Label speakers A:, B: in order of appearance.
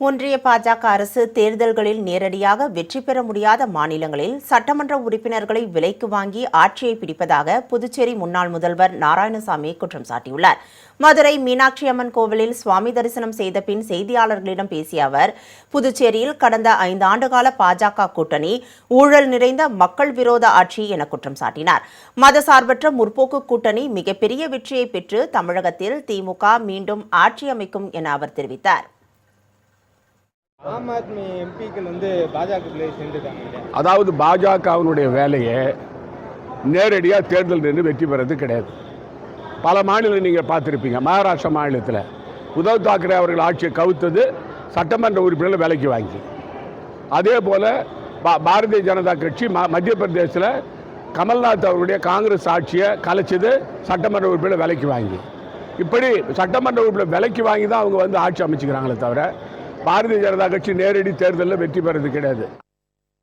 A: ஒன்றிய பாஜக அரசு தேர்தல்களில் நேரடியாக வெற்றி பெற முடியாத மாநிலங்களில் சட்டமன்ற உறுப்பினர்களை விலைக்கு வாங்கி ஆட்சியை பிடிப்பதாக புதுச்சேரி முன்னாள் முதல்வர் நாராயணசாமி குற்றம் சாட்டியுள்ளார். மதுரை மீனாட்சி அம்மன் கோவிலில் சுவாமி தரிசனம் செய்த பின் செய்தியாளர்களிடம் பேசிய அவர், புதுச்சேரியில் கடந்த 5 ஆண்டுகால பாஜக கூட்டணி ஊழல் நிறைந்த மக்கள் விரோத ஆட்சி என குற்றம் சாட்டினார். மதசார்பற்ற முற்போக்கு கூட்டணி மிகப்பெரிய வெற்றியை பெற்று தமிழகத்தில் திமுக மீண்டும் ஆட்சி அமைக்கும் என அவர் தெரிவித்தார்.
B: ஆம் ஆத்மி எம்பிக்கள் பாஜக சேர்ந்துட்டாங்க.
C: அதாவது பாஜகவினுடைய வேலையை நேரடியாக தேர்தல் நின்று வெற்றி பெறது கிடையாது. பல மாநிலம் நீங்கள் பார்த்துருப்பீங்க. மகாராஷ்டிரா மாநிலத்தில் உத்தவ் தாக்கரே அவர்கள் ஆட்சியை கவுத்தது சட்டமன்ற உறுப்பினர்களை விலைக்கு வாங்கி. அதே போல் பாரதிய ஜனதா கட்சி மத்திய பிரதேசத்தில் கமல்நாத் அவருடைய காங்கிரஸ் ஆட்சியை கலைச்சது சட்டமன்ற உறுப்பினர் விலைக்கு வாங்கி. இப்படி சட்டமன்ற உறுப்பினர் விலைக்கு வாங்கி தான் அவங்க ஆட்சி அமைச்சுக்கிறாங்களே தவிர பாரதிய ஜனதா கட்சி நேரடி தேர்தலில் வெற்றி பெறது கிடையாது.